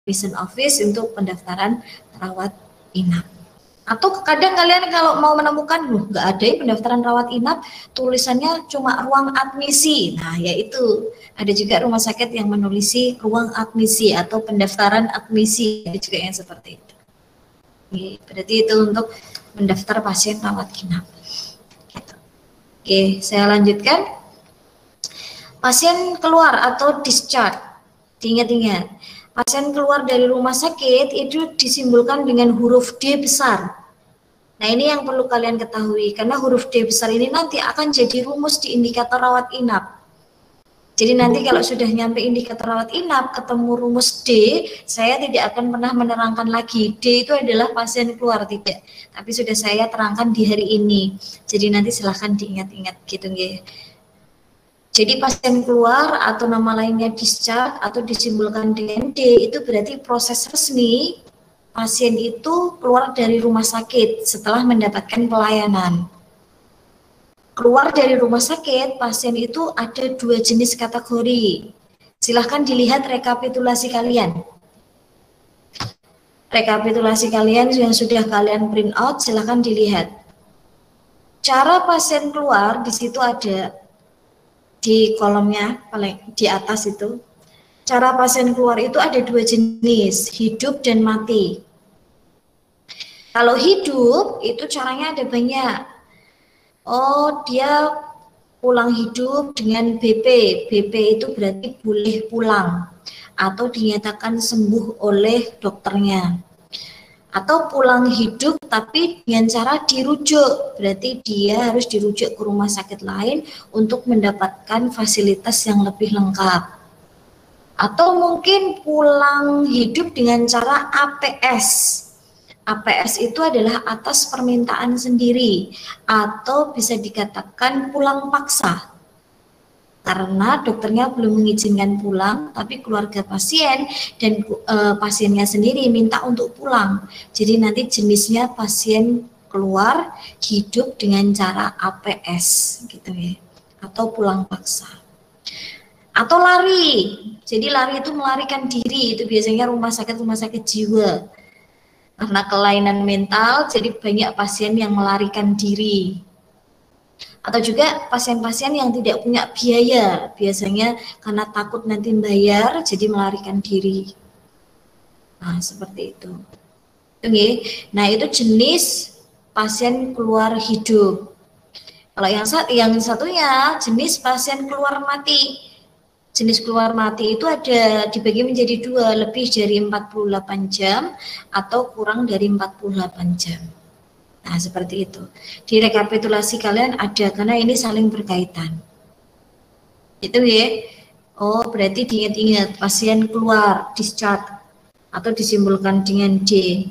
admission office untuk pendaftaran rawat inap. Atau kadang kalian kalau mau menemukan, nggak ada ya pendaftaran rawat inap, tulisannya cuma ruang admisi. Nah, yaitu ada juga rumah sakit yang menulisi ruang admisi atau pendaftaran admisi, ada juga yang seperti itu. Oke, berarti itu untuk mendaftar pasien rawat inap. Gitu. Oke, saya lanjutkan. Pasien keluar atau discharge, diingat-ingat. Pasien keluar dari rumah sakit itu disimbolkan dengan huruf D besar. Nah, ini yang perlu kalian ketahui, karena huruf D besar ini nanti akan jadi rumus di indikator rawat inap. Jadi nanti kalau sudah nyampe indikator rawat inap, ketemu rumus D, saya tidak akan pernah menerangkan lagi. D itu adalah pasien keluar, tidak. Tapi sudah saya terangkan di hari ini. Jadi nanti silahkan diingat-ingat gitu, nggih. Jadi pasien keluar atau nama lainnya discharge atau disimbolkan dengan D itu berarti proses resmi pasien itu keluar dari rumah sakit setelah mendapatkan pelayanan. Keluar dari rumah sakit, pasien itu ada 2 jenis kategori. Silahkan dilihat rekapitulasi kalian. Rekapitulasi kalian yang sudah kalian print out, silahkan dilihat. Cara pasien keluar di situ ada di kolomnya paling di atas itu. Cara pasien keluar itu ada 2 jenis, hidup dan mati. Kalau hidup itu caranya ada banyak. Oh, dia pulang hidup dengan BP. BP itu berarti boleh pulang atau dinyatakan sembuh oleh dokternya. Atau pulang hidup tapi dengan cara dirujuk, berarti dia harus dirujuk ke rumah sakit lain untuk mendapatkan fasilitas yang lebih lengkap. Atau mungkin pulang hidup dengan cara APS. APS itu adalah atas permintaan sendiri atau bisa dikatakan pulang paksa. Karena dokternya belum mengizinkan pulang, tapi keluarga pasien dan pasiennya sendiri minta untuk pulang. Jadi nanti jenisnya pasien keluar hidup dengan cara APS gitu ya, atau pulang paksa. Atau lari. Jadi lari itu melarikan diri, itu biasanya rumah sakit jiwa. Karena kelainan mental, jadi banyak pasien yang melarikan diri. Atau juga pasien-pasien yang tidak punya biaya, biasanya karena takut nanti bayar, jadi melarikan diri. Nah, seperti itu. Oke. Nah, itu jenis pasien keluar hidup. Kalau yang satunya jenis pasien keluar mati. Jenis keluar mati itu ada dibagi menjadi 2, lebih dari 48 jam atau kurang dari 48 jam. Nah, seperti itu. Di rekapitulasi kalian ada, karena ini saling berkaitan. Itu ya. Oh, berarti diingat-ingat pasien keluar, discharge, atau disimbolkan dengan D.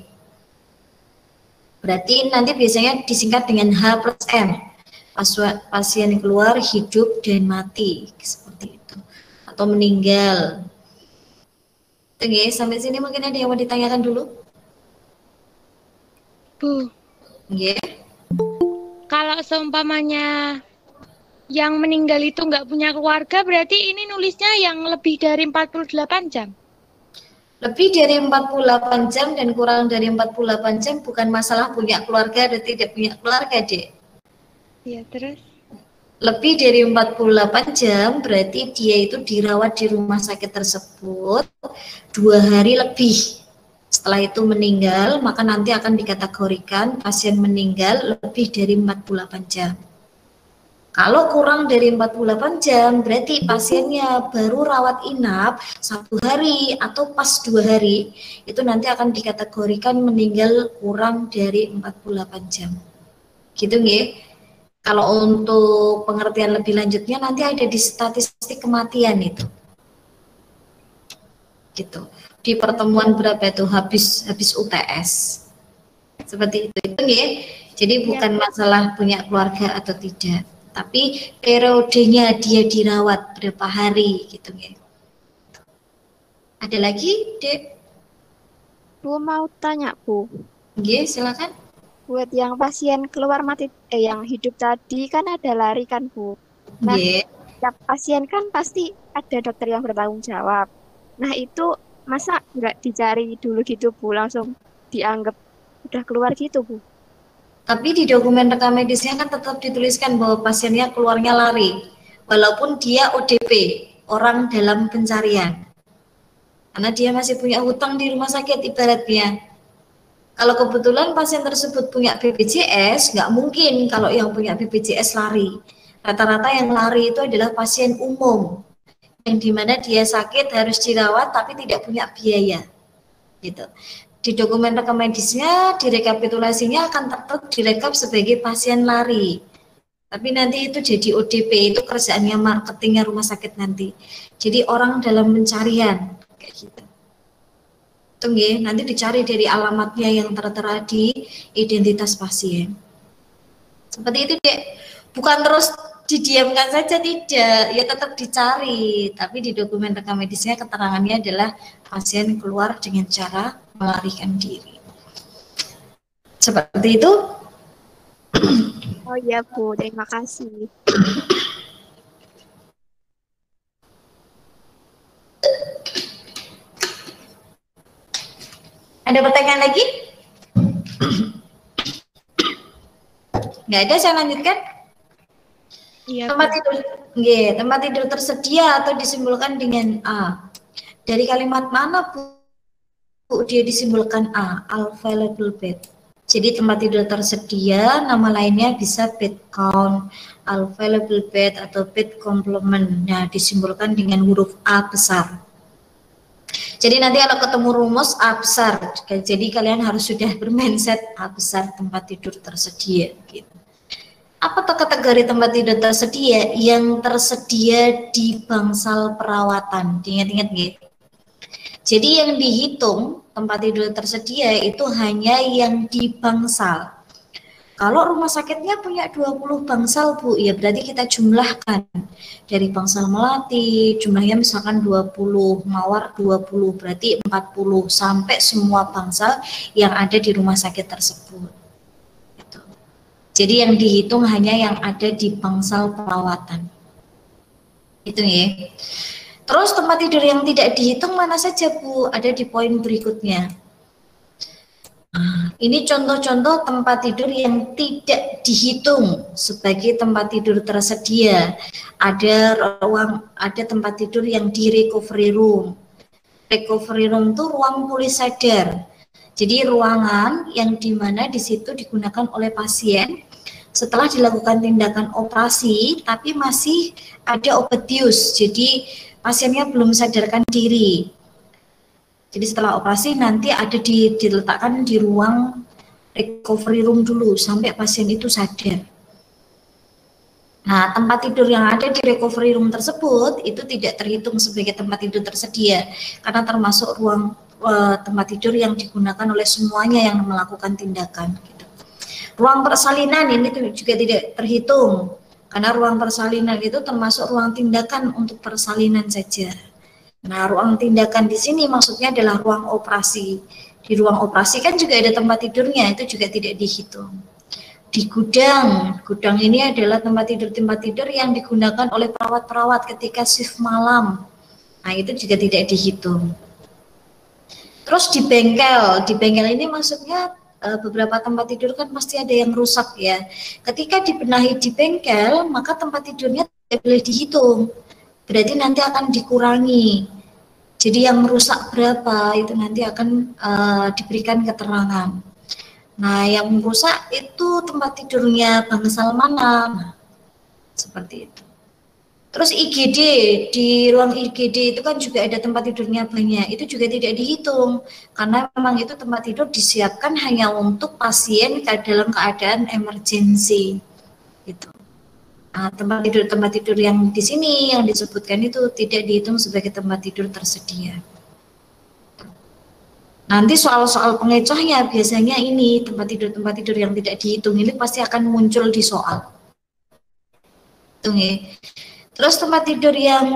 Berarti nanti biasanya disingkat dengan H plus M. Pasien keluar, hidup, dan mati. Seperti itu. Atau meninggal. Oke, sampai sini mungkin ada yang mau ditanyakan dulu? Bu. Iya. Kalau seumpamanya yang meninggal itu nggak punya keluarga, berarti ini nulisnya yang lebih dari 48 jam? Lebih dari 48 jam dan kurang dari 48 jam bukan masalah punya keluarga atau tidak punya keluarga, Dek. Iya, terus? Lebih dari 48 jam berarti dia itu dirawat di rumah sakit tersebut 2 hari lebih. Setelah itu meninggal, maka nanti akan dikategorikan pasien meninggal lebih dari 48 jam. Kalau kurang dari 48 jam, berarti pasiennya baru rawat inap 1 hari atau pas 2 hari, itu nanti akan dikategorikan meninggal kurang dari 48 jam. Gitu nggih? Kalau untuk pengertian lebih lanjutnya nanti ada di statistik kematian itu. Gitu. Di pertemuan berapa itu habis UTS. Seperti itu ya. Jadi bukan masalah punya keluarga atau tidak, tapi periodenya dia dirawat berapa hari gitu ya. Ada lagi, Dek? Bu mau tanya, Bu. Oke, silakan. Buat yang pasien keluar mati, yang hidup tadi kan ada lari kan, Bu. Nah, Yeah. Setiap pasien kan pasti ada dokter yang bertanggung jawab. Nah, itu Masa nggak dicari dulu gitu Bu, langsung dianggap udah keluar gitu Bu? Tapi di dokumen rekam medisnya kan tetap dituliskan bahwa pasiennya keluarnya lari, walaupun dia ODP, orang dalam pencarian. Karena dia masih punya hutang di rumah sakit ibaratnya. Kalau kebetulan pasien tersebut punya BPJS, nggak mungkin kalau yang punya BPJS lari. Rata-rata yang lari itu adalah pasien umum, yang dimana dia sakit harus dirawat tapi tidak punya biaya. Gitu. Di dokumen rekam medisnya, di rekapitulasinya akan tetap direkap sebagai pasien lari. Tapi nanti itu jadi ODP, itu kerjaannya marketingnya rumah sakit nanti. Jadi orang dalam pencarian, kayak gitu. Tunggu, nanti dicari dari alamatnya yang tertera di identitas pasien. Seperti itu, Dek. Bukan terus didiamkan saja, tidak. Ya tetap dicari, tapi di dokumen rekam medisnya keterangannya adalah pasien keluar dengan cara melarikan diri. Seperti itu. Oh iya Bu, terima kasih. Ada pertanyaan lagi? Nggak ada, saya lanjutkan. Iya, Tempat tidur, tempat tidur tersedia atau disimpulkan dengan A. Dari kalimat mana Bu dia disimpulkan A? Available bed. Jadi tempat tidur tersedia, nama lainnya bisa bed count, available bed atau bed complement. Nah, disimpulkan dengan huruf A besar. Jadi nanti kalau ketemu rumus A besar, jadi kalian harus sudah bermindset A besar tempat tidur tersedia. Gitu. Apa tuh kategori tempat tidur tersedia? Yang tersedia di bangsal perawatan. Ingat-ingat gitu. Jadi yang dihitung tempat tidur tersedia itu hanya yang di bangsal. Kalau rumah sakitnya punya 20 bangsal Bu, ya berarti kita jumlahkan dari bangsal melati, jumlahnya misalkan 20, mawar 20, berarti 40 sampai semua bangsal yang ada di rumah sakit tersebut. Gitu. Jadi yang dihitung hanya yang ada di bangsal perawatan. Itu ya. Terus tempat tidur yang tidak dihitung mana saja Bu? Ada di poin berikutnya. Ini contoh-contoh tempat tidur yang tidak dihitung sebagai tempat tidur tersedia. Ada tempat tidur yang di recovery room. Recovery room itu ruang pulih sadar. Jadi ruangan yang dimana di situ digunakan oleh pasien setelah dilakukan tindakan operasi, tapi masih ada obat bius. Jadi pasiennya belum sadarkan diri. Jadi setelah operasi nanti ada diletakkan di ruang recovery room dulu sampai pasien itu sadar. Nah, tempat tidur yang ada di recovery room tersebut itu tidak terhitung sebagai tempat tidur tersedia karena termasuk ruang tempat tidur yang digunakan oleh semuanya yang melakukan tindakan. Gitu. Ruang persalinan ini juga tidak terhitung karena ruang persalinan itu termasuk ruang tindakan untuk persalinan saja. Nah, ruang tindakan di sini maksudnya adalah ruang operasi. Di ruang operasi kan juga ada tempat tidurnya, itu juga tidak dihitung. Di gudang ini adalah tempat tidur yang digunakan oleh perawat-perawat ketika shift malam. Nah, itu juga tidak dihitung. Terus di bengkel ini maksudnya beberapa tempat tidur kan pasti ada yang rusak ya. Ketika dibenahi di bengkel, maka tempat tidurnya tidak boleh dihitung. Berarti nanti akan dikurangi. Jadi yang merusak berapa itu nanti akan diberikan keterangan. Nah, yang merusak itu tempat tidurnya bangsal mana? Nah, seperti itu. Terus IGD, di ruang IGD itu kan juga ada tempat tidurnya banyak. Itu juga tidak dihitung karena memang itu tempat tidur disiapkan hanya untuk pasien dalam keadaan emergensi. Gitu. Nah, tempat tidur yang di sini yang disebutkan itu tidak dihitung sebagai tempat tidur tersedia. Nanti soal-soal pengecohnya biasanya ini tempat tidur yang tidak dihitung ini pasti akan muncul di soal. Terus tempat tidur yang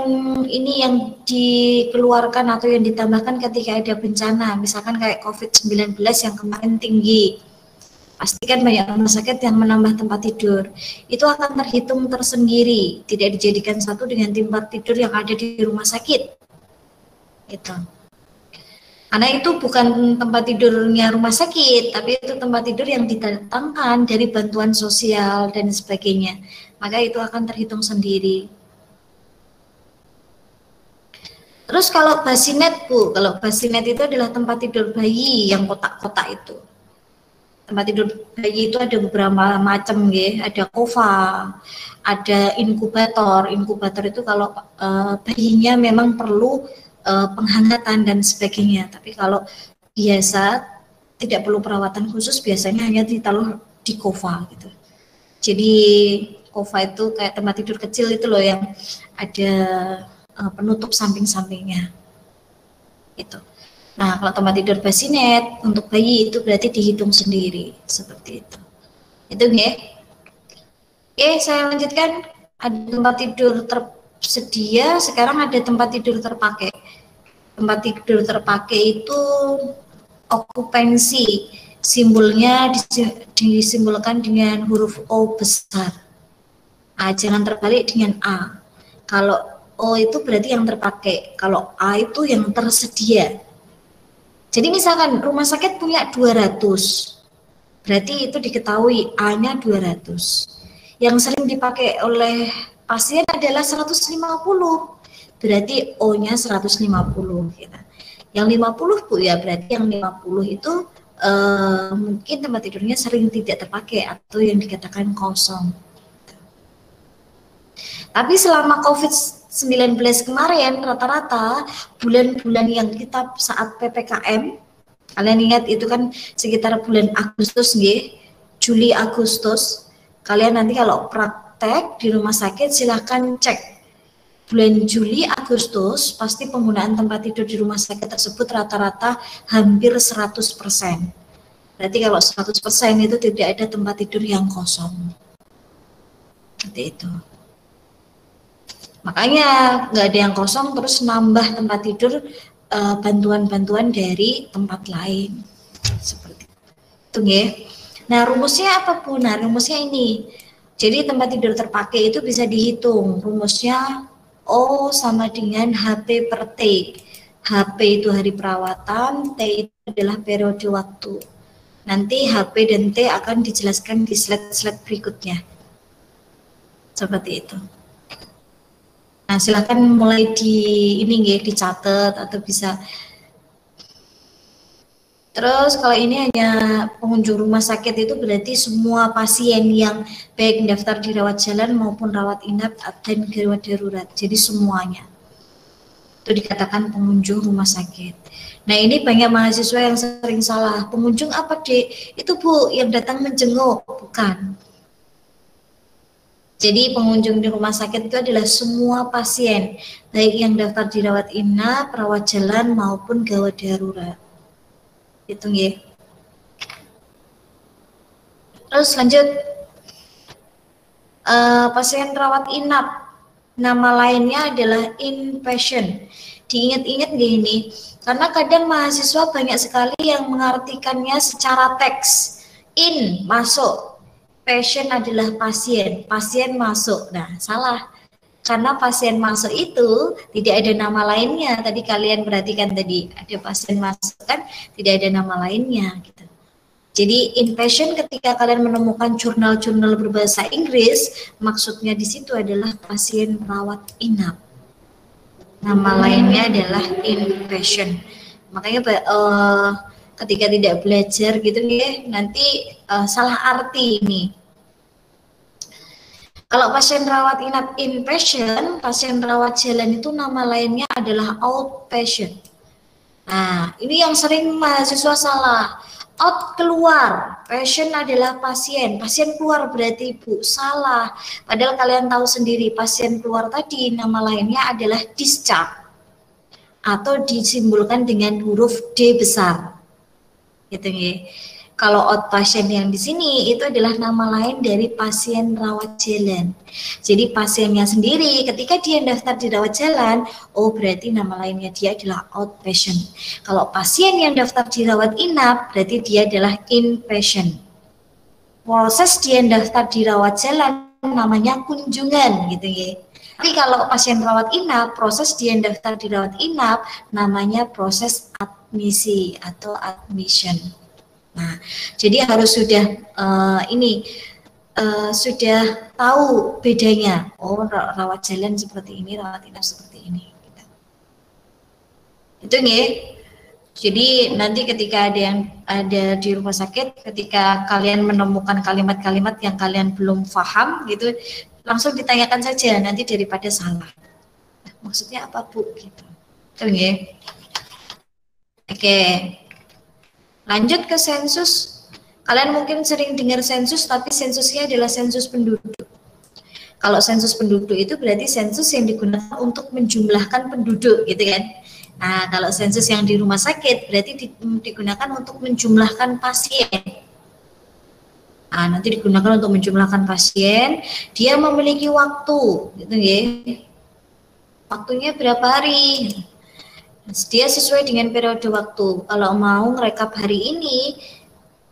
ini yang dikeluarkan atau yang ditambahkan ketika ada bencana, misalkan kayak COVID-19 yang kemarin tinggi. Pastikan banyak rumah sakit yang menambah tempat tidur. Itu akan terhitung tersendiri, tidak dijadikan satu dengan tempat tidur yang ada di rumah sakit. Gitu. Karena itu bukan tempat tidurnya rumah sakit, tapi itu tempat tidur yang didatangkan dari bantuan sosial dan sebagainya. Maka itu akan terhitung sendiri. Terus kalau basinet Bu, kalau basinet itu adalah tempat tidur bayi yang kotak-kotak itu. Tempat tidur bayi itu ada beberapa macam ya, ada kova, ada inkubator. Inkubator itu kalau bayinya memang perlu penghangatan dan sebagainya. Tapi kalau biasa tidak perlu perawatan khusus, biasanya hanya ditaruh di kova gitu. Jadi kova itu kayak tempat tidur kecil itu loh yang ada penutup samping-sampingnya. Itu. Nah, kalau tempat tidur basinet untuk bayi itu berarti dihitung sendiri seperti itu. Itu ya. Oke, saya lanjutkan. Ada tempat tidur tersedia, sekarang ada tempat tidur terpakai. Tempat tidur terpakai itu okupansi, simbolnya disimbolkan dengan huruf O besar. Jangan terbalik dengan A. Kalau O itu berarti yang terpakai, kalau A itu yang tersedia. Jadi misalkan rumah sakit punya 200, berarti itu diketahui A-nya 200. Yang sering dipakai oleh pasien adalah 150. Berarti O-nya 150 gitu. Yang 50 Bu ya, berarti yang 50 itu mungkin tempat tidurnya sering tidak terpakai atau yang dikatakan kosong. Tapi selama COVID-19 kemarin rata-rata bulan-bulan yang kita saat PPKM, kalian ingat itu kan sekitar bulan Agustus nggih, Juli Agustus. Kalian nanti kalau praktek di rumah sakit silahkan cek bulan Juli Agustus pasti penggunaan tempat tidur di rumah sakit tersebut rata-rata hampir 100%. Berarti kalau 100% itu tidak ada tempat tidur yang kosong. Seperti itu. Makanya nggak ada yang kosong, terus nambah tempat tidur bantuan-bantuan dari tempat lain. Seperti itu ya. Nah, rumusnya apa Bu? Nah, rumusnya ini. Jadi tempat tidur terpakai itu bisa dihitung. Rumusnya O sama dengan HP per T. HP itu hari perawatan, T itu adalah periode waktu. Nanti HP dan T akan dijelaskan di slide-slide berikutnya. Seperti itu. Nah, silakan mulai dicatat atau bisa. Terus kalau ini hanya pengunjung rumah sakit itu berarti semua pasien yang baik daftar di rawat jalan maupun rawat inap dan gawat darurat. Jadi semuanya itu dikatakan pengunjung rumah sakit. Nah, ini banyak mahasiswa yang sering salah. Pengunjung apa Dek? Itu Bu yang datang menjenguk, bukan. Jadi pengunjung di rumah sakit itu adalah semua pasien, baik yang daftar di rawat inap, rawat jalan maupun gawat darurat. Hitung ya. Terus lanjut, pasien rawat inap, nama lainnya adalah inpatient. Diingat-ingat nggak ini? Karena kadang mahasiswa banyak sekali yang mengartikannya secara teks. In, masuk. Patient adalah pasien, pasien masuk. Nah, salah. Karena pasien masuk itu tidak ada nama lainnya. Tadi kalian perhatikan tadi ada pasien masuk kan tidak ada nama lainnya gitu. Jadi inpatient ketika kalian menemukan jurnal-jurnal berbahasa Inggris, maksudnya di situ adalah pasien rawat inap. Nama lainnya adalah inpatient. Makanya ketika tidak belajar gitu ya, nanti salah arti ini. Kalau pasien rawat inap inpatient, pasien rawat jalan itu nama lainnya adalah outpatient. Nah, ini yang sering mahasiswa salah. Out keluar, patient adalah pasien. Pasien keluar berarti Bu, salah. Padahal kalian tahu sendiri pasien keluar tadi nama lainnya adalah discharge atau disimbolkan dengan huruf D besar. Gitu ya. Kalau outpatient yang di sini itu adalah nama lain dari pasien rawat jalan. Jadi pasiennya sendiri ketika dia daftar di rawat jalan, oh berarti nama lainnya dia adalah outpatient. Kalau pasien yang daftar di rawat inap, berarti dia adalah inpatient. Proses dia daftar di rawat jalan namanya kunjungan gitu ya. Tapi kalau pasien rawat inap, proses dia daftar di rawat inap namanya proses admission. admisi atau admission. Nah, jadi harus sudah sudah tahu bedanya. Oh, rawat jalan seperti ini, rawat inap seperti ini. Gitu. Itu nih. Jadi nanti ketika ada di rumah sakit, ketika kalian menemukan kalimat-kalimat yang kalian belum paham gitu, langsung ditanyakan saja nanti daripada salah. Maksudnya apa Bu? Gitu. Itu nih. Oke. Lanjut ke sensus. Kalian mungkin sering dengar sensus, tapi sensusnya adalah sensus penduduk. Kalau sensus penduduk itu berarti sensus yang digunakan untuk menjumlahkan penduduk, gitu kan? Nah, kalau sensus yang di rumah sakit berarti digunakan untuk menjumlahkan pasien. Nah, nanti digunakan untuk menjumlahkan pasien. Dia memiliki waktu, gitu ya. Waktunya berapa hari? Dia sesuai dengan periode waktu. Kalau mau ngerekap hari ini,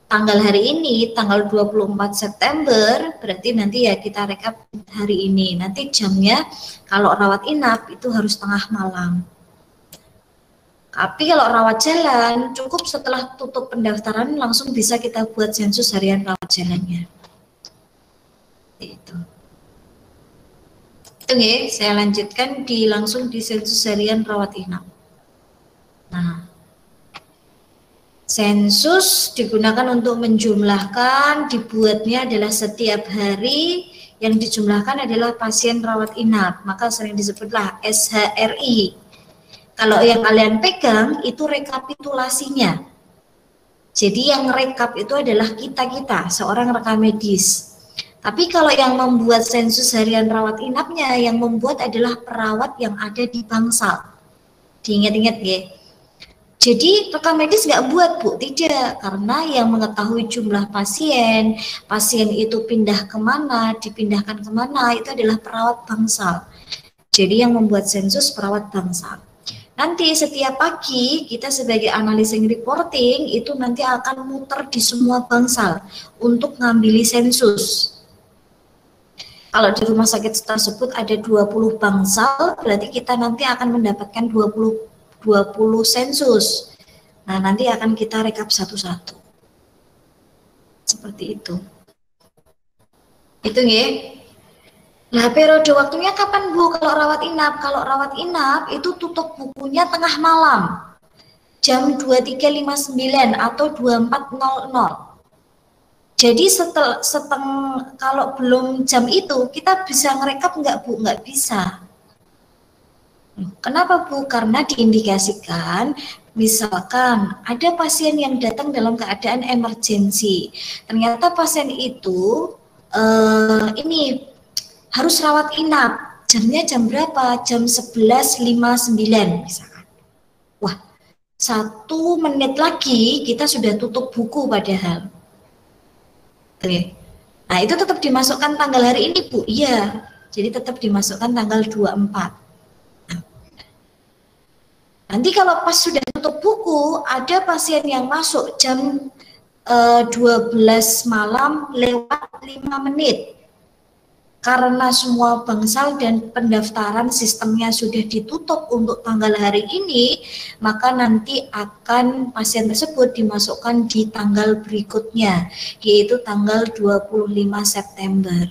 tanggal hari ini, tanggal 24 September, berarti nanti ya kita rekap hari ini. Nanti jamnya kalau rawat inap itu harus tengah malam. Tapi kalau rawat jalan, cukup setelah tutup pendaftaran langsung bisa kita buat sensus harian rawat jalannya. Itu ya, saya lanjutkan langsung di sensus harian rawat inap. Nah, sensus digunakan untuk menjumlahkan, dibuatnya adalah setiap hari yang dijumlahkan adalah pasien rawat inap, maka sering disebutlah SHRI. Kalau yang kalian pegang itu rekapitulasinya. Jadi yang rekap itu adalah kita, seorang rekam medis. Tapi kalau yang membuat sensus harian rawat inapnya, yang membuat adalah perawat yang ada di Bangsal. Diingat-ingat ya. Jadi rekam medis nggak buat Bu, tidak. Karena yang mengetahui jumlah pasien itu pindah kemana, dipindahkan kemana, itu adalah perawat Bangsal. Jadi yang membuat sensus perawat Bangsal. Nanti setiap pagi kita sebagai analyzing reporting itu nanti akan muter di semua Bangsal untuk ngambil sensus. Kalau di rumah sakit tersebut ada 20 Bangsal, berarti kita nanti akan mendapatkan 20 sensus. Nah, nanti akan kita rekap satu-satu. Seperti itu. Itu ya. Nah, periode waktunya kapan Bu kalau rawat inap? Kalau rawat inap itu tutup bukunya tengah malam. Jam 23.59 atau 24.00. Jadi kalau belum jam itu kita bisa ngerekap nggak Bu? Nggak bisa. Kenapa Bu? Karena diindikasikan misalkan ada pasien yang datang dalam keadaan emergensi. Ternyata pasien itu ini harus rawat inap. Jamnya jam berapa? Jam 11.59 misalkan. Wah, 1 menit lagi kita sudah tutup buku padahal. Oke. Nah, itu tetap dimasukkan tanggal hari ini Bu? Iya. Jadi tetap dimasukkan tanggal 24. Nanti kalau pas sudah tutup buku, ada pasien yang masuk jam 12 malam lewat 5 menit. Karena semua Bangsal dan pendaftaran sistemnya sudah ditutup untuk tanggal hari ini, maka nanti akan pasien tersebut dimasukkan di tanggal berikutnya, yaitu tanggal 25 September.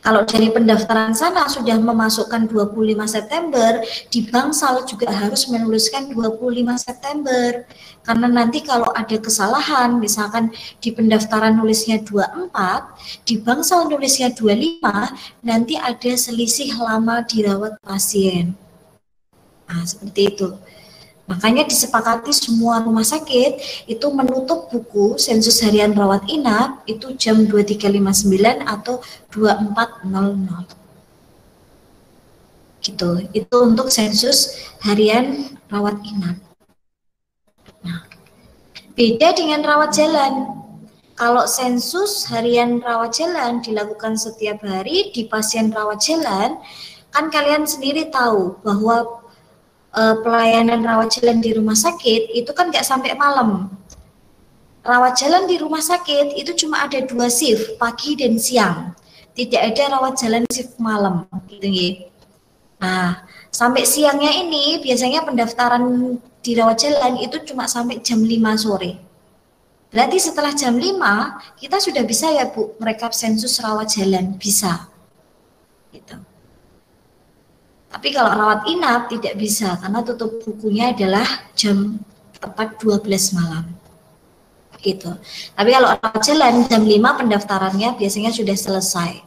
Kalau dari pendaftaran sana sudah memasukkan 25 September, di Bangsal juga harus menuliskan 25 September. Karena nanti kalau ada kesalahan, misalkan di pendaftaran nulisnya 24, di Bangsal nulisnya 25, nanti ada selisih lama dirawat pasien. Nah, seperti itu. Makanya disepakati semua rumah sakit itu menutup buku sensus harian rawat inap itu jam 23.59 atau 24.00. Gitu. Itu untuk sensus harian rawat inap. Nah, beda dengan rawat jalan. Kalau sensus harian rawat jalan dilakukan setiap hari di pasien rawat jalan, kan kalian sendiri tahu bahwa pelayanan rawat jalan di rumah sakit itu kan nggak sampai malam. Rawat jalan di rumah sakit itu cuma ada 2 shift, pagi dan siang. Tidak ada rawat jalan shift malam, gitu ya. Nah, sampai siangnya ini biasanya pendaftaran di rawat jalan itu cuma sampai jam 5 sore. Berarti setelah jam 5 kita sudah bisa ya Bu merekap sensus rawat jalan, bisa. Gitu. Tapi kalau rawat inap tidak bisa karena tutup bukunya adalah jam tepat 12 malam. Gitu. Tapi kalau rawat jalan jam 5 pendaftarannya biasanya sudah selesai.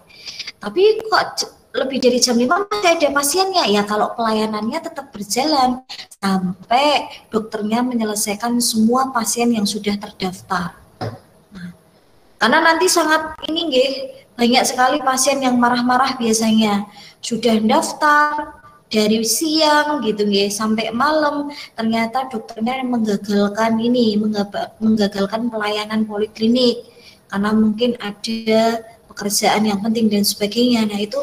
Tapi kok lebih dari jam 5 masih ada pasiennya? Ya kalau pelayanannya tetap berjalan sampai dokternya menyelesaikan semua pasien yang sudah terdaftar. Nah, karena nanti sangat ini nggih, banyak sekali pasien yang marah-marah biasanya. Sudah daftar dari siang gitu nggih sampai malam, ternyata dokternya menggagalkan menggagalkan pelayanan poliklinik karena mungkin ada pekerjaan yang penting dan sebagainya. Nah itu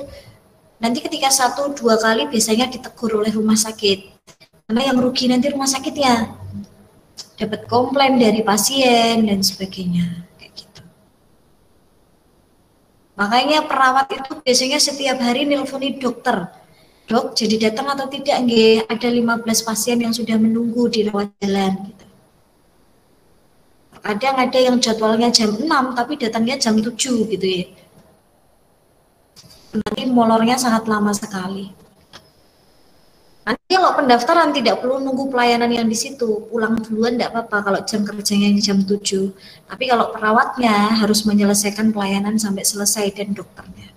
nanti ketika 1-2 kali biasanya ditegur oleh rumah sakit karena yang rugi nanti rumah sakitnya, dapat komplain dari pasien dan sebagainya kayak gitu. Makanya perawat itu biasanya setiap hari nelponi dokter, Dok, jadi datang atau tidak? Nggih, ada 15 pasien yang sudah menunggu di rawat jalan. Gitu. Kadang ada yang jadwalnya jam 6, tapi datangnya jam 7 gitu ya. Nanti molornya sangat lama sekali. Nanti kalau pendaftaran tidak perlu nunggu pelayanan yang di situ, pulang duluan tidak apa-apa kalau jam kerjanya jam 7. Tapi kalau perawatnya harus menyelesaikan pelayanan sampai selesai dan dokternya.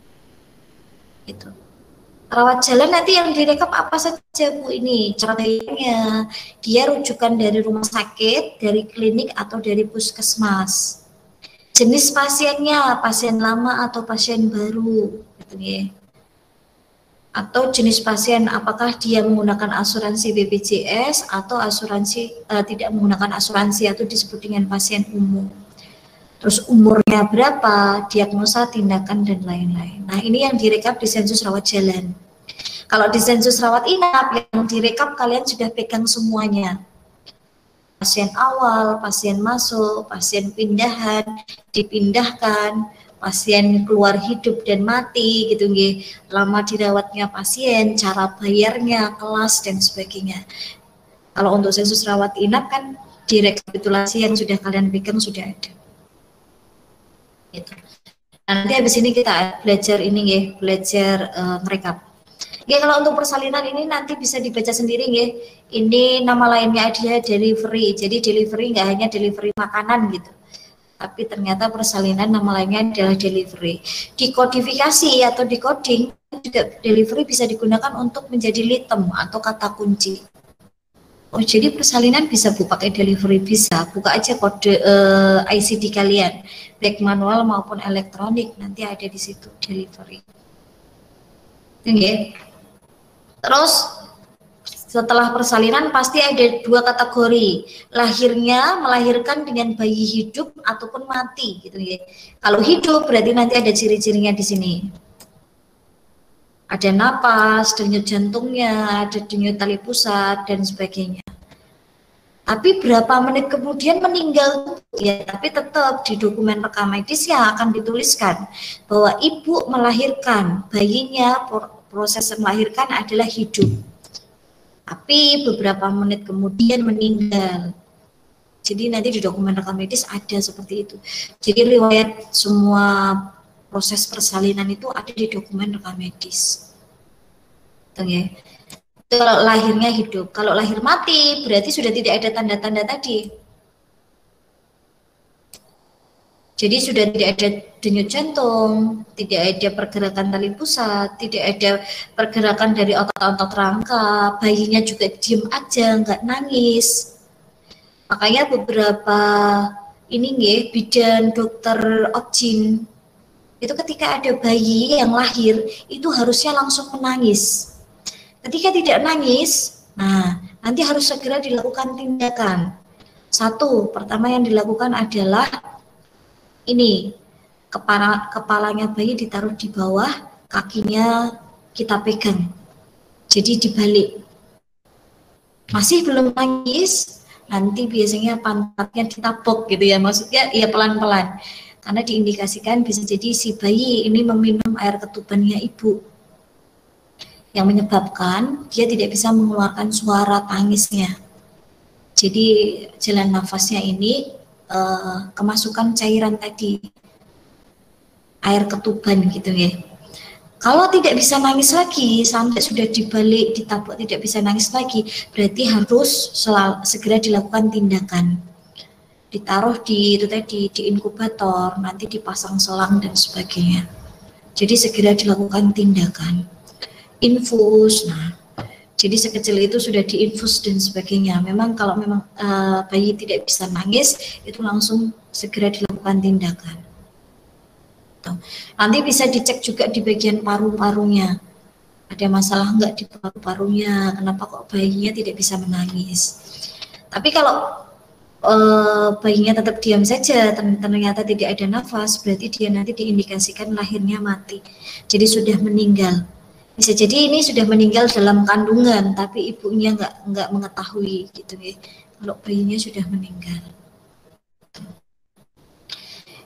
Gitu. Rawat jalan nanti yang direkap apa saja Bu ini? Caranya dia rujukan dari rumah sakit, dari klinik atau dari puskesmas. Jenis pasiennya, pasien lama atau pasien baru, gitu ya. Atau jenis pasien apakah dia menggunakan asuransi BPJS atau asuransi tidak menggunakan asuransi atau disebut dengan pasien umum. Terus umurnya berapa, diagnosa, tindakan, dan lain-lain. Nah ini yang direkap di sensus rawat jalan. Kalau di sensus rawat inap, yang direkap kalian sudah pegang semuanya. Pasien awal, pasien masuk, pasien pindahan, dipindahkan, pasien keluar hidup dan mati, gitu nggih. Lama dirawatnya pasien, cara bayarnya, kelas, dan sebagainya. Kalau untuk sensus rawat inap kan direkapitulasi yang sudah kalian pegang sudah ada. Gitu. Nanti habis ini kita belajar ini ya, belajar merekap. Ya kalau untuk persalinan ini nanti bisa dibaca sendiri ya. Ini nama lainnya dia delivery. Jadi delivery nggak hanya delivery makanan gitu. Tapi ternyata persalinan nama lainnya adalah delivery. Dikodifikasi atau decoding juga delivery bisa digunakan untuk menjadi litem atau kata kunci. Oh jadi persalinan bisa Bu pakai delivery, bisa buka aja kode ICD kalian baik manual maupun elektronik, nanti ada di situ delivery. Oke. Terus setelah persalinan pasti ada 2 kategori, lahirnya melahirkan dengan bayi hidup ataupun mati gitu ya. Kalau hidup berarti nanti ada ciri-cirinya di sini. Ada napas, denyut jantungnya, ada denyut tali pusat, dan sebagainya. Tapi berapa menit kemudian meninggal, ya tapi tetap di dokumen rekam medisnya akan dituliskan bahwa ibu melahirkan, bayinya proses melahirkan adalah hidup. Tapi beberapa menit kemudian meninggal. Jadi nanti di dokumen rekam medis ada seperti itu. Jadi riwayat semua proses persalinan itu ada di dokumen rekam medis. Okay. Kalau lahirnya hidup, kalau lahir mati berarti sudah tidak ada tanda-tanda tadi. Jadi sudah tidak ada denyut jantung, tidak ada pergerakan tali pusat, tidak ada pergerakan dari otot-otot rangka, bayinya juga diem aja, nggak nangis. Makanya beberapa ini nggih, bidan dokter obgyn itu ketika ada bayi yang lahir itu harusnya langsung menangis. Ketika tidak nangis, nah nanti harus segera dilakukan tindakan. 1, pertama yang dilakukan adalah ini, kepalanya bayi ditaruh di bawah, kakinya kita pegang. Jadi dibalik. Masih belum nangis, nanti biasanya pantatnya ditapok gitu ya, maksudnya ya pelan-pelan. Karena diindikasikan bisa jadi si bayi ini meminum air ketubannya ibu, yang menyebabkan dia tidak bisa mengeluarkan suara tangisnya. Jadi jalan nafasnya ini kemasukan cairan tadi, air ketuban gitu ya. Kalau tidak bisa nangis lagi, sampai sudah dibalik, ditabuk tidak bisa nangis lagi, berarti harus segera dilakukan tindakan. Ditaruh di itu tadi di inkubator, nanti dipasang selang dan sebagainya. Jadi segera dilakukan tindakan. Infus, nah, jadi sekecil itu sudah diinfus dan sebagainya. Memang kalau memang bayi tidak bisa nangis, itu langsung segera dilakukan tindakan. Nanti bisa dicek juga di bagian paru-parunya. Ada masalah enggak di paru-parunya? Kenapa kok bayinya tidak bisa menangis? Tapi kalau bayinya tetap diam saja, ternyata tidak ada nafas, berarti dia nanti diindikasikan lahirnya mati. Jadi sudah meninggal. Bisa jadi ini sudah meninggal dalam kandungan, tapi ibunya nggak mengetahui gitu ya. Kalau bayinya sudah meninggal.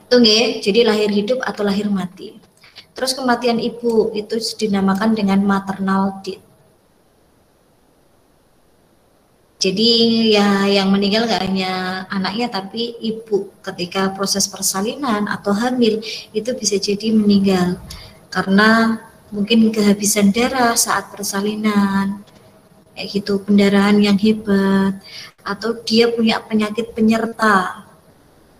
Itu ya, jadi lahir hidup atau lahir mati. Terus kematian ibu itu dinamakan dengan maternal death. Jadi ya yang meninggal nggak hanya anaknya tapi ibu ketika proses persalinan atau hamil itu bisa jadi meninggal karena mungkin kehabisan darah saat persalinan, kayak gitu, pendarahan yang hebat, atau dia punya penyakit penyerta,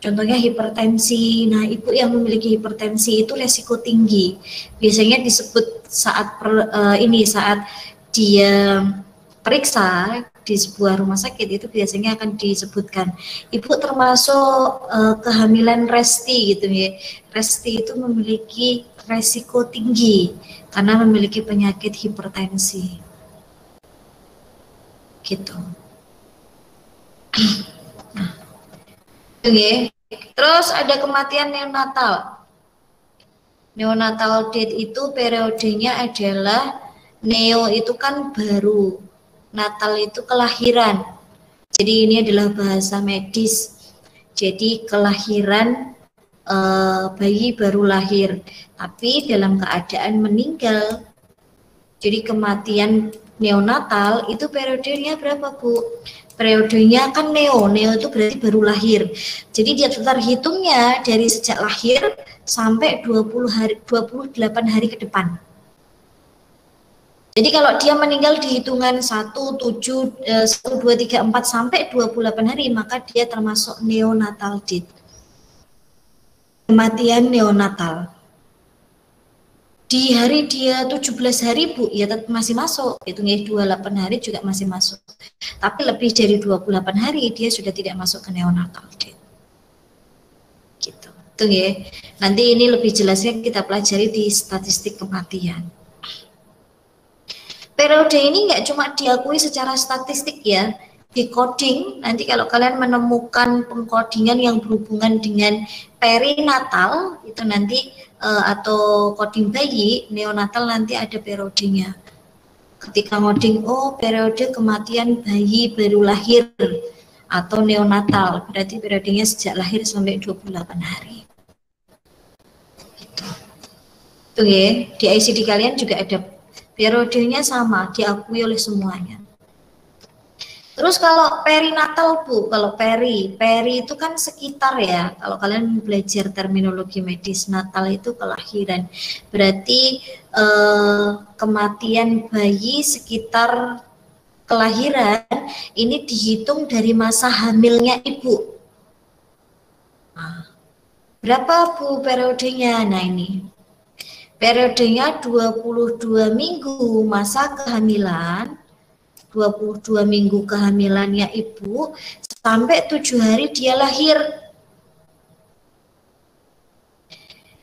contohnya hipertensi. Nah, ibu yang memiliki hipertensi itu resiko tinggi. Biasanya disebut saat saat dia periksa di sebuah rumah sakit itu biasanya akan disebutkan ibu termasuk kehamilan resti gitu ya. Resti itu memiliki resiko tinggi karena memiliki penyakit hipertensi gitu. Nah, okay. Terus ada kematian neonatal. Neonatal death itu periodenya adalah neo itu kan baru, natal itu kelahiran. Jadi ini adalah bahasa medis. Jadi kelahiran bayi baru lahir, tapi dalam keadaan meninggal. Jadi kematian neonatal itu periodenya berapa, Bu? Periodenya kan neo itu berarti baru lahir. Jadi dia terhitungnya dari sejak lahir sampai 28 hari ke depan. Jadi kalau dia meninggal di hitungan 1, 7, 1, 2, 3, 4 sampai 28 hari, maka dia termasuk neonatal death. Kematian neonatal. Di hari dia 17 hari, Bu, ya tetap masih masuk. Hitungnya 28 hari juga masih masuk. Tapi lebih dari 28 hari dia sudah tidak masuk ke neonatal death. Gitu. Itu ya. Nanti ini lebih jelasnya kita pelajari di statistik kematian. Periode ini nggak cuma diakui secara statistik ya, di coding nanti kalau kalian menemukan pengkodingan yang berhubungan dengan perinatal itu nanti atau coding bayi neonatal nanti ada periodenya. Ketika ngoding periode kematian bayi baru lahir atau neonatal berarti periodenya sejak lahir sampai 28 hari. Itu ya, di ICD kalian juga ada periodenya sama, diakui oleh semuanya. Terus kalau perinatal, Bu, kalau peri itu kan sekitar ya. Kalau kalian belajar terminologi medis, natal itu kelahiran. Berarti kematian bayi sekitar kelahiran ini dihitung dari masa hamilnya ibu. Nah, berapa, Bu, periodenya? Nah, ini. Periodenya 22 minggu masa kehamilan, 22 minggu kehamilannya ibu, sampai 7 hari dia lahir.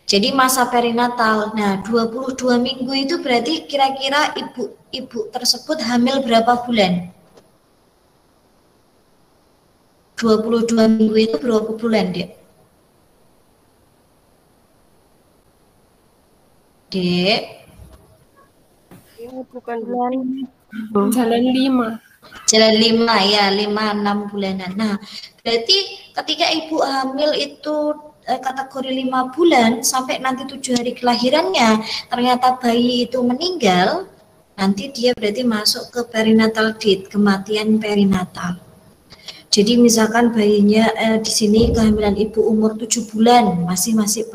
Jadi masa perinatal. Nah, 22 minggu itu berarti kira-kira ibu tersebut hamil berapa bulan? 22 minggu itu berapa bulan, Dek? Dek. Bukan jalan 5. Jalan 5 ya, 5-6 bulanan. Nah, berarti ketika ibu hamil itu kategori 5 bulan sampai nanti 7 hari kelahirannya, ternyata bayi itu meninggal, nanti dia berarti masuk ke perinatal death, kematian perinatal. Jadi misalkan bayinya di sini kehamilan ibu umur 7 bulan masih masuk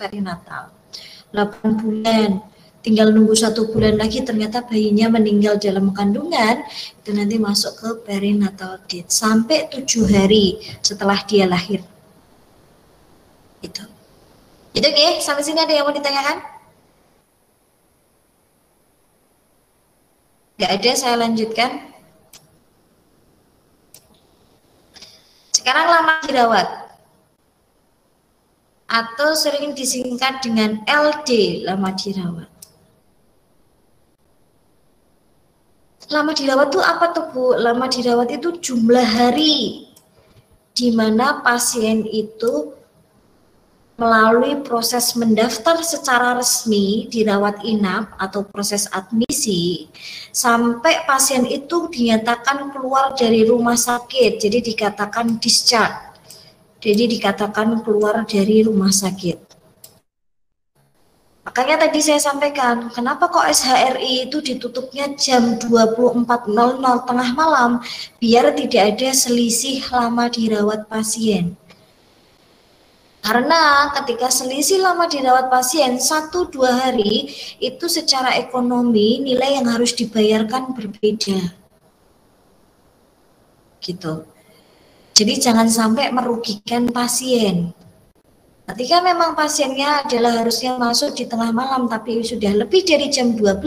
perinatal. 8 bulan tinggal nunggu 1 bulan lagi ternyata bayinya meninggal dalam kandungan, itu nanti masuk ke perinatal death sampai 7 hari setelah dia lahir. Itu oke, sampai sini ada yang mau ditanyakan? Nggak ada, saya lanjutkan. Sekarang lama dirawat atau sering disingkat dengan LD, lama dirawat. Lama dirawat itu apa tuh Bu? Lama dirawat itu jumlah hari di mana pasien itu melalui proses mendaftar secara resmi dirawat inap atau proses admisi sampai pasien itu dinyatakan keluar dari rumah sakit, jadi dikatakan discharge, jadi dikatakan keluar dari rumah sakit. Makanya tadi saya sampaikan, kenapa kok SHRI itu ditutupnya jam 24.00 tengah malam, biar tidak ada selisih lama dirawat pasien. Karena ketika selisih lama dirawat pasien 1-2 hari, itu secara ekonomi nilai yang harus dibayarkan berbeda. Gitu. Jadi jangan sampai merugikan pasien. Ketika memang pasiennya adalah harusnya masuk di tengah malam tapi sudah lebih dari jam 12,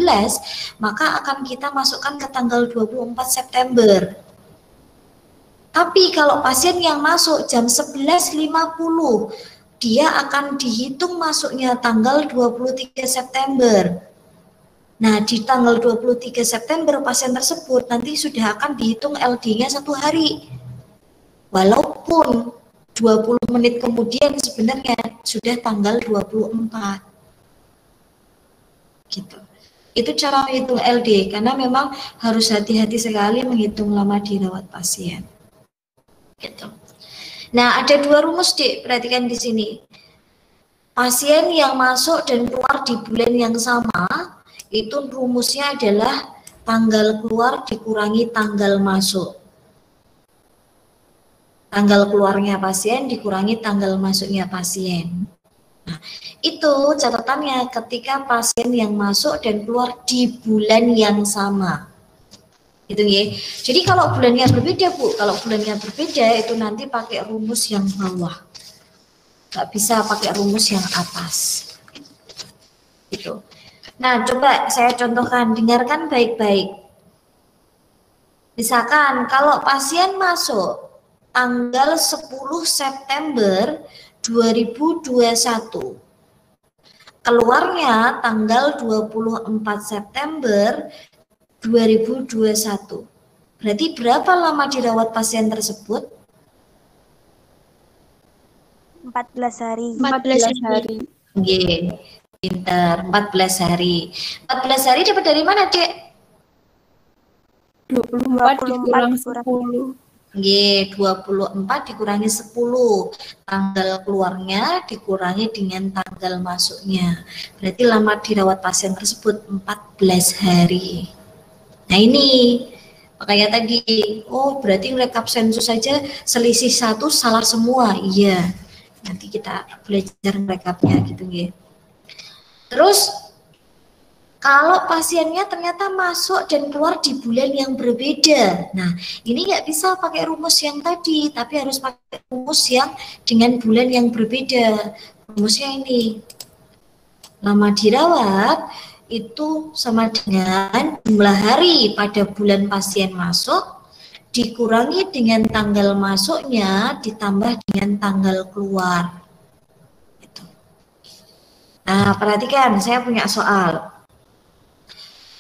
maka akan kita masukkan ke tanggal 24 September. Tapi kalau pasien yang masuk jam 11.50, dia akan dihitung masuknya tanggal 23 September. Nah, di tanggal 23 September pasien tersebut nanti sudah akan dihitung LD-nya 1 hari. Walaupun 20 menit kemudian sebenarnya sudah tanggal 24. Gitu. Itu cara menghitung LD, karena memang harus hati-hati sekali menghitung lama dirawat pasien. Gitu. Nah, ada 2 rumus, Dik, perhatikan di sini. Pasien yang masuk dan keluar di bulan yang sama, itu rumusnya adalah tanggal keluar dikurangi tanggal masuk. Tanggal keluarnya pasien dikurangi tanggal masuknya pasien. Nah, itu catatannya ketika pasien yang masuk dan keluar di bulan yang sama. Gitu ya. Jadi kalau bulannya berbeda, Bu, kalau bulannya berbeda itu nanti pakai rumus yang bawah. Nggak bisa pakai rumus yang atas. Gitu. Nah, coba saya contohkan, dengarkan baik-baik. Misalkan kalau pasien masuk tanggal 10 September 2021. Keluarnya tanggal 24 September 2021. Berarti berapa lama dirawat pasien tersebut? 14 hari. 14 hari. Oke, pintar. 14 hari. 14 hari dapat dari mana, Dek? 24 dikurang 10. Oke, 24 dikurangi 10. Tanggal keluarnya dikurangi dengan tanggal masuknya. Berarti lama dirawat pasien tersebut 14 hari. Nah ini, makanya tadi, oh berarti rekap sensus saja selisih 1 salah semua. Iya, nanti kita belajar rekapnya gitu ya. Terus, kalau pasiennya ternyata masuk dan keluar di bulan yang berbeda. Nah, ini nggak bisa pakai rumus yang tadi, tapi harus pakai rumus yang dengan bulan yang berbeda. Rumusnya ini. Lama dirawat itu sama dengan jumlah hari pada bulan pasien masuk dikurangi dengan tanggal masuknya ditambah dengan tanggal keluar. Gitu. Nah, perhatikan, saya punya soal.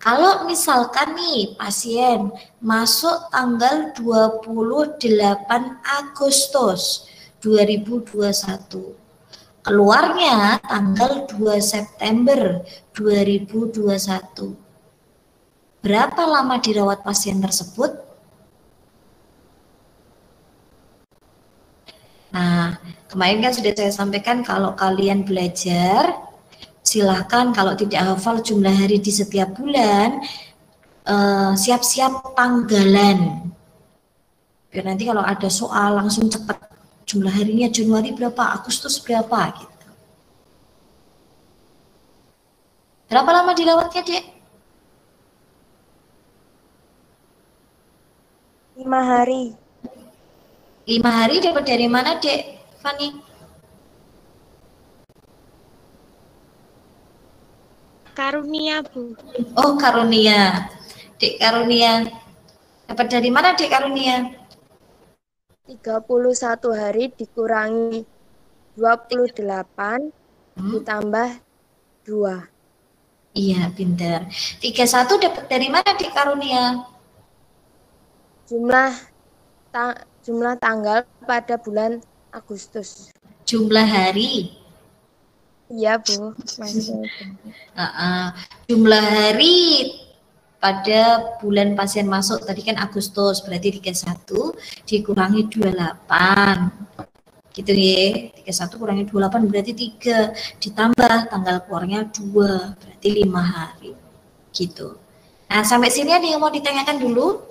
Kalau misalkan nih pasien masuk tanggal 28 Agustus 2021, keluarnya tanggal 2 September 2021. Berapa lama dirawat pasien tersebut? Nah, kemarin kan sudah saya sampaikan kalau kalian belajar, silahkan kalau tidak hafal jumlah hari di setiap bulan, siap-siap tanggalan. Biar nanti kalau ada soal langsung cepat. Jumlah harinya Januari berapa, Agustus berapa gitu. Berapa lama dirawatnya, Dek? 5 hari. 5 hari dapat dari mana, Dek Fani? Karunia, Bu. Oh, karunia. Dek Karunia. Dapat dari mana, Dek Karunia? 31 hari dikurangi 28 ditambah 2. Iya, pintar. 31 dapat dari mana, Dek Karunia? Jumlah tanggal pada bulan Agustus. Jumlah hari. Iya, Bu. Maksudnya itu. Jumlah hari pada bulan pasien masuk tadi kan Agustus, berarti 31 dikurangi 28. Gitu ya. 31 kurangi 28 berarti 3, ditambah tanggal keluarnya 2, berarti 5 hari. Gitu. Nah, sampai sini ada yang mau ditanyakan dulu?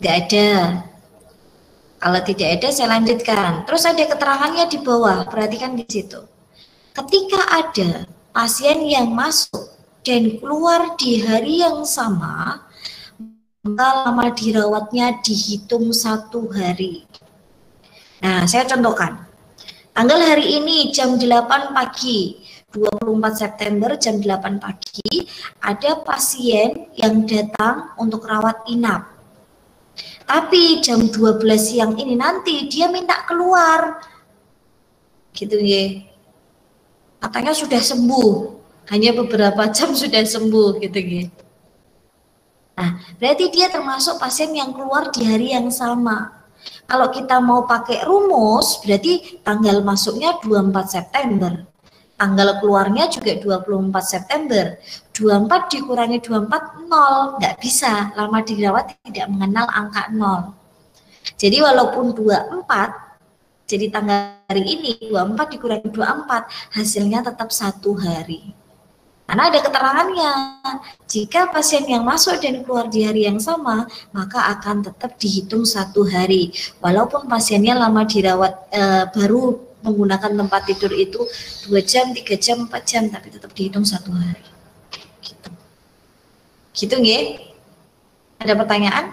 Tidak ada. Kalau tidak ada, saya lanjutkan. Terus ada keterangannya di bawah, perhatikan di situ. Ketika ada pasien yang masuk dan keluar di hari yang sama, maka lama dirawatnya dihitung 1 hari. Nah, saya contohkan. Tanggal hari ini jam 8 pagi, 24 September jam 8 pagi, ada pasien yang datang untuk rawat inap. Tapi jam 12 siang ini nanti dia minta keluar. Gitu ya. Katanya sudah sembuh. Hanya beberapa jam sudah sembuh gitu ya. Nah, berarti dia termasuk pasien yang keluar di hari yang sama. Kalau kita mau pakai rumus, berarti tanggal masuknya 24 September. Tanggal keluarnya juga 24 September. 24 dikurangi 24, 0. Nggak bisa, lama dirawat tidak mengenal angka 0. Jadi walaupun 24, jadi tanggal hari ini 24 dikurangi 24, hasilnya tetap 1 hari. Karena ada keterangannya, jika pasien yang masuk dan keluar di hari yang sama, maka akan tetap dihitung 1 hari. Walaupun pasiennya lama dirawat, baru menggunakan tempat tidur itu 2 jam, 3 jam, 4 jam, tapi tetap dihitung 1 hari. Gitu nggih? Ada pertanyaan?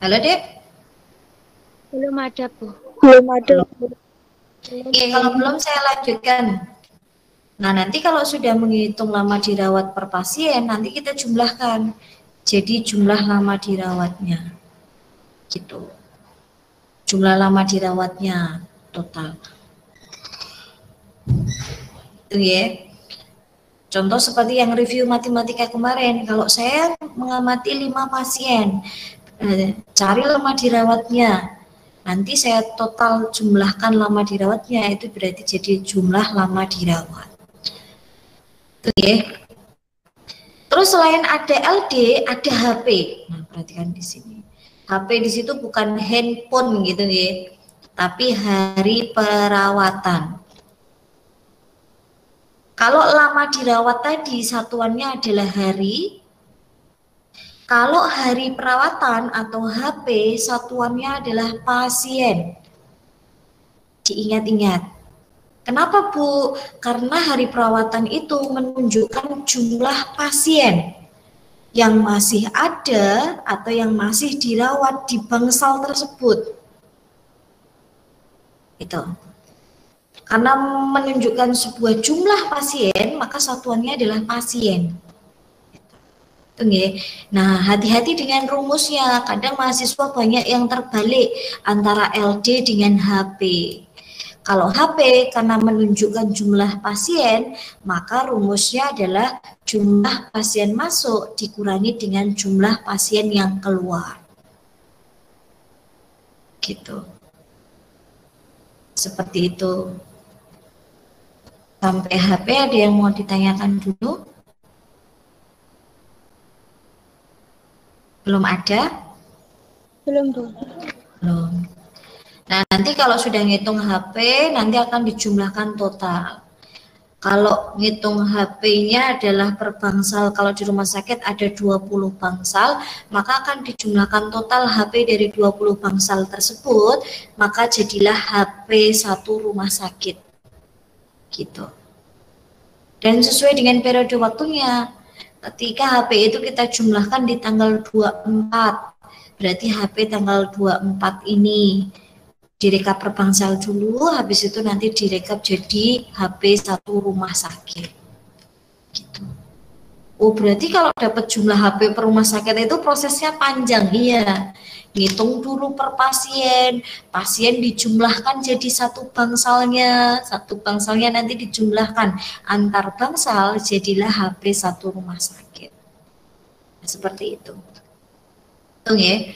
Halo, Dek? Belum ada, Bu. Belum ada. Oke, kalau belum saya lanjutkan. Nah, nanti kalau sudah menghitung lama dirawat per pasien, nanti kita jumlahkan. Jadi jumlah lama dirawatnya. Gitu. Jumlah lama dirawatnya total. Itu ya. Contoh seperti yang review matematika kemarin, kalau saya mengamati 5 pasien, cari lama dirawatnya. Nanti saya total jumlahkan lama dirawatnya, itu berarti jadi jumlah lama dirawat. Itu ya. Terus selain ada LD, ada HP. Nah, perhatikan di sini. HP di situ bukan handphone gitu ya, tapi hari perawatan. Kalau lama dirawat tadi satuannya adalah hari. Kalau hari perawatan atau HP satuannya adalah pasien. Diingat-ingat. Kenapa, Bu? Karena hari perawatan itu menunjukkan jumlah pasien yang masih ada atau yang masih dirawat di bangsal tersebut. Itu. Karena menunjukkan sebuah jumlah pasien, maka satuannya adalah pasien. Nah, hati-hati dengan rumusnya. Kadang mahasiswa banyak yang terbalik antara LD dengan HP. Kalau HP karena menunjukkan jumlah pasien, maka rumusnya adalah jumlah pasien masuk dikurangi dengan jumlah pasien yang keluar. Gitu. Seperti itu. Sampai HP ada yang mau ditanyakan dulu? Belum ada? Belum, Bu. Belum. Nah, nanti kalau sudah ngitung HP, nanti akan dijumlahkan total. Kalau ngitung HP-nya adalah per bangsal, kalau di rumah sakit ada 20 bangsal, maka akan dijumlahkan total HP dari 20 bangsal tersebut, maka jadilah HP satu rumah sakit. Gitu. Dan sesuai dengan periode waktunya, ketika HP itu kita jumlahkan di tanggal 24, berarti HP tanggal 24 ini direkap per bangsal dulu, habis itu nanti direkap jadi HP satu rumah sakit. Gitu. Oh, berarti kalau dapat jumlah HP per rumah sakit itu prosesnya panjang, iya. Ngitung dulu per pasien, pasien dijumlahkan jadi satu bangsalnya nanti dijumlahkan antar bangsal, jadilah HP satu rumah sakit. Nah, seperti itu. Hitung ya.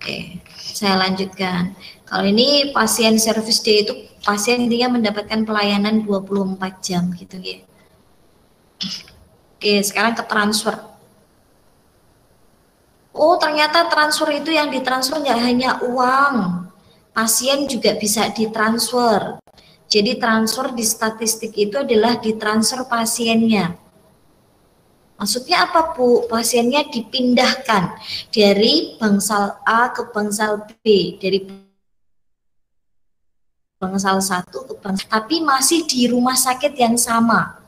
Oke, saya lanjutkan. Kalau ini pasien service day itu pasien intinya mendapatkan pelayanan 24 jam gitu ya. Oke, sekarang ke transfer. Oh, ternyata transfer itu yang ditransfer nggak hanya uang. Pasien juga bisa ditransfer. Jadi transfer di statistik itu adalah ditransfer pasiennya. Maksudnya apa, Bu? Pasiennya dipindahkan dari bangsal A ke bangsal B, dari bangsal 1 ke bangsal, tapi masih di rumah sakit yang sama.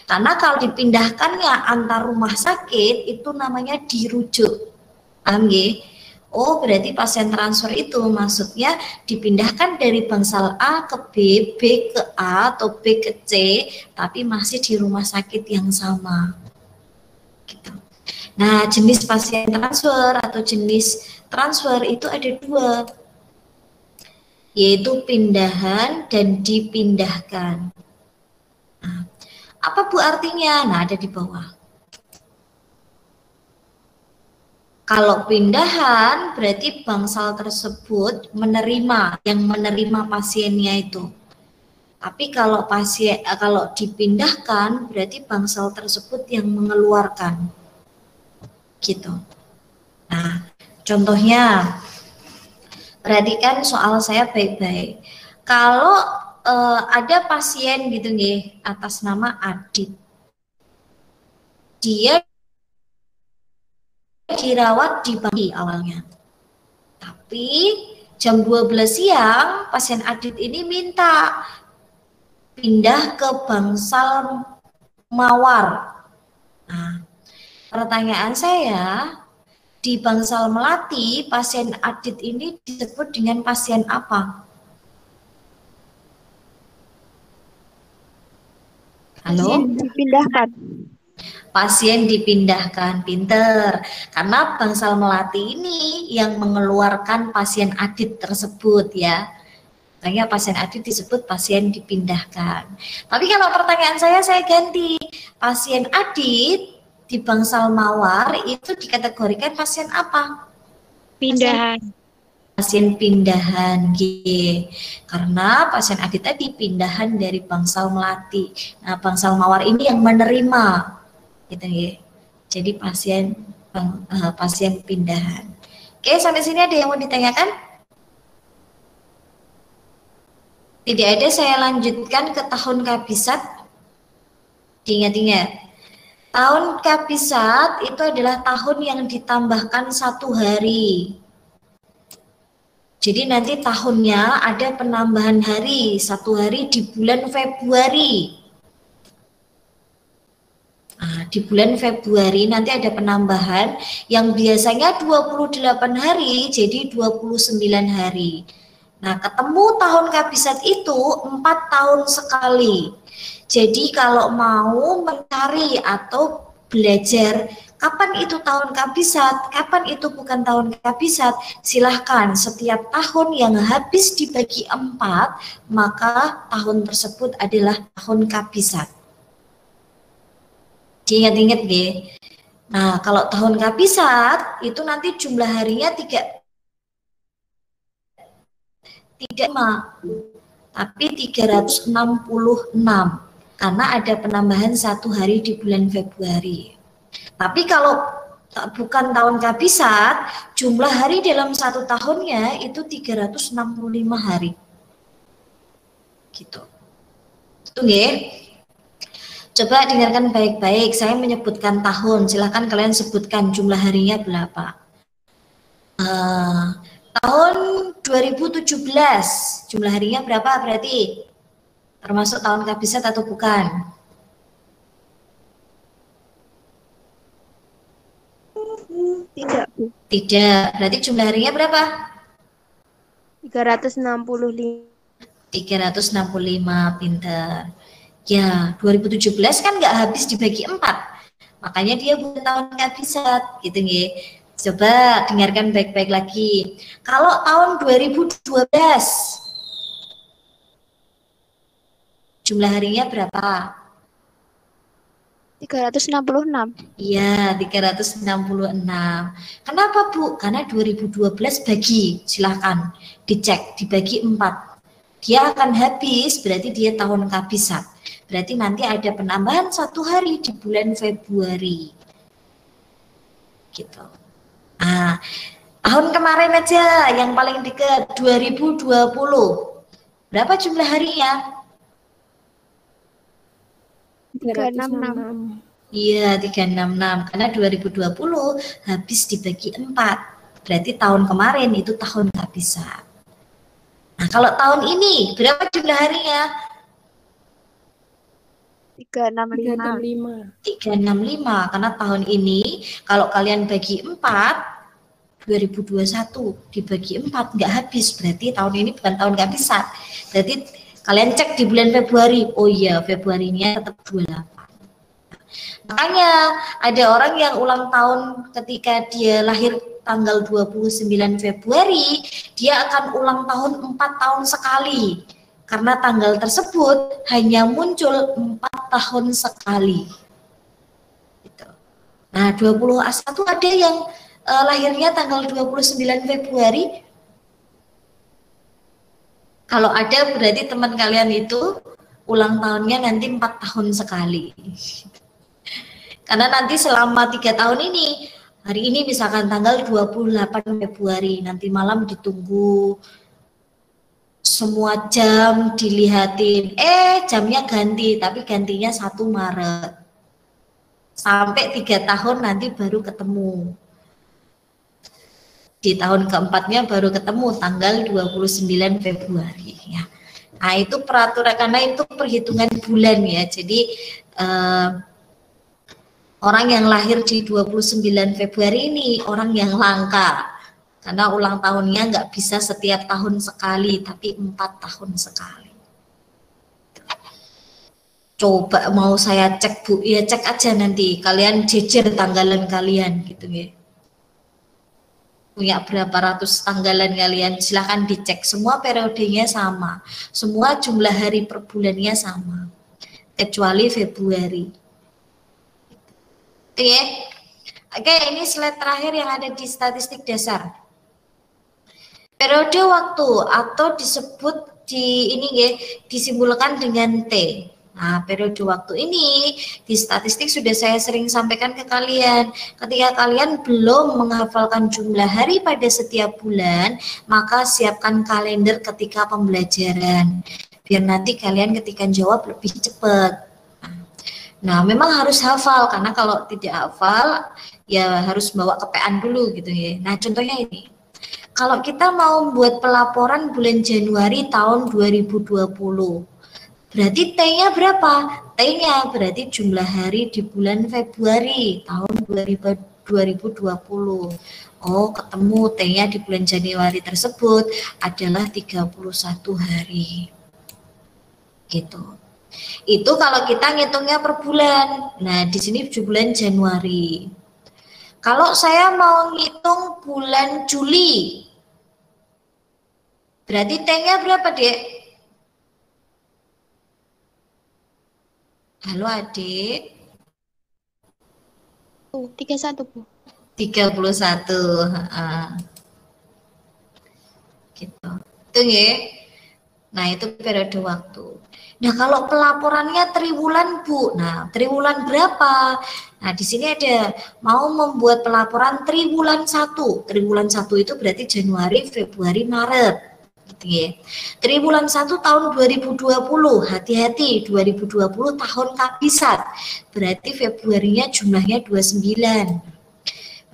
Karena kalau dipindahkannya antar rumah sakit itu namanya dirujuk. Paham nggih? Oh, berarti pasien transfer itu maksudnya dipindahkan dari bangsal A ke B, B ke A atau B ke C, tapi masih di rumah sakit yang sama. Gitu. Nah, jenis pasien transfer atau jenis transfer itu ada dua, yaitu pindahan dan dipindahkan. Nah, apa Bu artinya? Nah, ada di bawah. Kalau pindahan berarti bangsal tersebut menerima, yang menerima pasiennya itu. Tapi kalau kalau dipindahkan berarti bangsal tersebut yang mengeluarkan. Gitu. Nah, contohnya perhatikan soal saya baik-baik. Kalau ada pasien gitu nih atas nama Adit. Dia dirawat di pagi awalnya. Tapi jam 12 siang pasien Adit ini minta pindah ke bangsal Mawar. Nah, pertanyaan saya, di bangsal Melati pasien Adit ini disebut dengan pasien apa? Halo? Pasien dipindahkan. Pasien dipindahkan, pinter. Karena bangsal Melati ini yang mengeluarkan pasien Adit tersebut ya. Makanya pasien Adit disebut pasien dipindahkan. Tapi kalau pertanyaan saya ganti. Pasien Adit di bangsal Mawar itu dikategorikan pasien apa? Pindahan. Pasien pindahan, karena pasien Adit tadi pindahan dari bangsal Melati. Nah, bangsal Mawar ini yang menerima. Gitu ya. Jadi pasien pindahan. Oke, sampai sini ada yang mau ditanyakan? Tidak ada, saya lanjutkan ke tahun kabisat. Diingat-ingat. Tahun kabisat itu adalah tahun yang ditambahkan 1 hari. Jadi nanti tahunnya ada penambahan hari, 1 hari di bulan Februari. Nah, di bulan Februari nanti ada penambahan yang biasanya 28 hari jadi 29 hari. Nah, ketemu tahun kabisat itu 4 tahun sekali. Jadi kalau mau mencari atau belajar kapan itu tahun kabisat, kapan itu bukan tahun kabisat, silahkan setiap tahun yang habis dibagi 4, maka tahun tersebut adalah tahun kabisat. Diingat-ingat deh. Nah, kalau tahun kabisat itu nanti jumlah harinya 35, tapi 366 karena ada penambahan 1 hari di bulan Februari. Tapi kalau bukan tahun kabisat, jumlah hari dalam 1 tahunnya itu 365 hari. Gitu. Tunggu ya. Coba dengarkan baik-baik, saya menyebutkan tahun, silahkan kalian sebutkan jumlah harinya berapa. Tahun 2017, jumlah harinya berapa berarti? Termasuk tahun kabisat atau bukan? Tidak, Bu. Tidak, berarti jumlah harinya berapa? 365. 365, pinter. Ya, 2017 kan nggak habis dibagi 4. Makanya dia bukan tahun kabisat, gitu nggih. Coba dengarkan baik-baik lagi. Kalau tahun 2012, jumlah harinya berapa? 366. Iya, 366. Kenapa, Bu? Karena 2012 bagi, silahkan dicek, dibagi 4. Dia akan habis, berarti dia tahun kabisat. Berarti nanti ada penambahan 1 hari di bulan Februari. Gitu. Nah, tahun kemarin aja yang paling dekat 2020. Berapa jumlah harinya? 366. Iya, 366. Karena 2020 habis dibagi 4. Berarti tahun kemarin itu tahun kabisat. Nah, kalau tahun ini berapa jumlah harinya? 365. 365. Karena tahun ini kalau kalian bagi 4, 2021 dibagi 4 nggak habis, berarti tahun ini bukan tahun kabisat. Berarti kalian cek di bulan Februari, oh iya Februarinya tetap 28. Makanya ada orang yang ulang tahun ketika dia lahir tanggal 29 Februari, dia akan ulang tahun 4 tahun sekali. Karena tanggal tersebut hanya muncul 4 tahun sekali. Gitu. Nah, 20 tuh ada yang lahirnya tanggal 29 Februari. Kalau ada berarti teman kalian itu ulang tahunnya nanti 4 tahun sekali. Karena nanti selama 3 tahun ini, hari ini misalkan tanggal 28 Februari, nanti malam ditunggu semua jam dilihatin, jamnya ganti, tapi gantinya 1 Maret. Sampai 3 tahun nanti baru ketemu. Di tahun keempatnya baru ketemu tanggal 29 Februari ya. Nah, itu peraturan karena itu perhitungan bulan ya. Jadi orang yang lahir di 29 Februari ini orang yang langka. Karena ulang tahunnya nggak bisa setiap tahun sekali, tapi 4 tahun sekali. Coba mau saya cek, Bu, ya cek aja nanti. Kalian jejer tanggalan kalian gitu ya. Punya berapa ratus tanggalan kalian, silahkan dicek. Semua periodenya sama. Semua jumlah hari per bulannya sama. Kecuali Februari. Oke, oke, ini slide terakhir yang ada di statistik dasar. Periode waktu atau disebut disimbolkan dengan T. Nah, periode waktu ini di statistik sudah saya sering sampaikan ke kalian. Ketika kalian belum menghafalkan jumlah hari pada setiap bulan, maka siapkan kalender ketika pembelajaran. Biar nanti kalian ketika jawab lebih cepat. Nah, memang harus hafal karena kalau tidak hafal ya harus bawa kepean dulu gitu ya. Nah, contohnya ini. Kalau kita mau buat pelaporan bulan Januari tahun 2020, berarti T-nya berapa? T-nya berarti jumlah hari di bulan Februari tahun 2020. Oh, ketemu T-nya di bulan Januari tersebut adalah 31 hari. Gitu. Itu kalau kita ngitungnya per bulan. Nah, di sini bulan Januari. Kalau saya mau ngitung bulan Juli, berarti T-nya berapa, Dek? Halo, Adik. 31, Bu. 31. Gitu. Itu ya. Nah, itu periode waktu. Nah, kalau pelaporannya triwulan, Bu. Nah, triwulan berapa? Nah, di sini ada mau membuat pelaporan triwulan 1. Triwulan 1 itu berarti Januari, Februari, Maret. Gitu ya. Triwulan 1 tahun 2020, hati-hati 2020 tahun kabisat. Berarti Februarinya jumlahnya 29.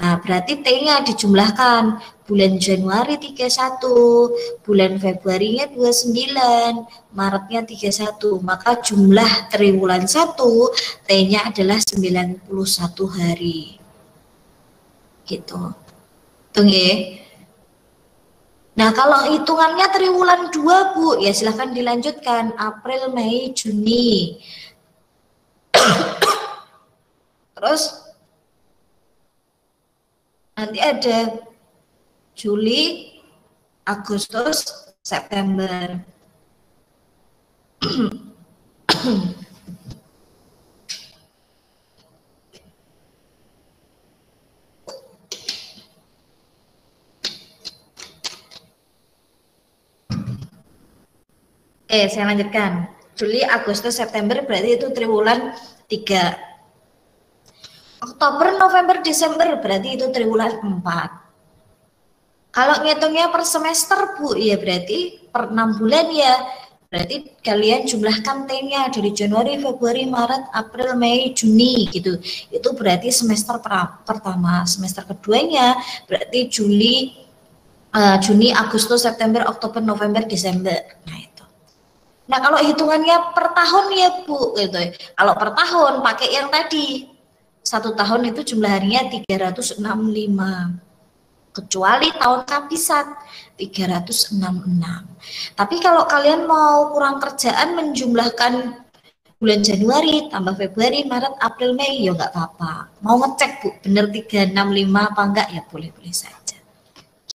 Nah, berarti T-nya dijumlahkan. Bulan Januari 31, bulan Februarinya 29, Maretnya 31. Maka jumlah triwulan 1 T-nya adalah 91 hari. Gitu. Hitung ya. Nah, kalau hitungannya triwulan 2, Bu, ya silahkan dilanjutkan. April, Mei, Juni. Terus nanti ada Juli, Agustus, September. Saya lanjutkan. Juli, Agustus, September berarti itu triwulan 3. Oktober, November, Desember berarti itu triwulan 4. Kalau ngitungnya per semester, Bu, ya berarti per 6 bulan ya. Berarti kalian jumlahkan T-nya dari Januari, Februari, Maret, April, Mei, Juni gitu. Itu berarti semester pertama. Semester keduanya berarti Juli, Juni, Agustus, September, Oktober, November, Desember. Nah, itu. Nah, kalau hitungannya per tahun ya, Bu, gitu. Kalau per tahun pakai yang tadi. 1 tahun itu jumlah harinya 365. Kecuali tahun kabisat 366. Tapi kalau kalian mau kurang kerjaan menjumlahkan bulan Januari tambah Februari, Maret, April, Mei, ya nggak apa-apa. Mau ngecek, Bu, bener 365 apa enggak ya boleh-boleh saja.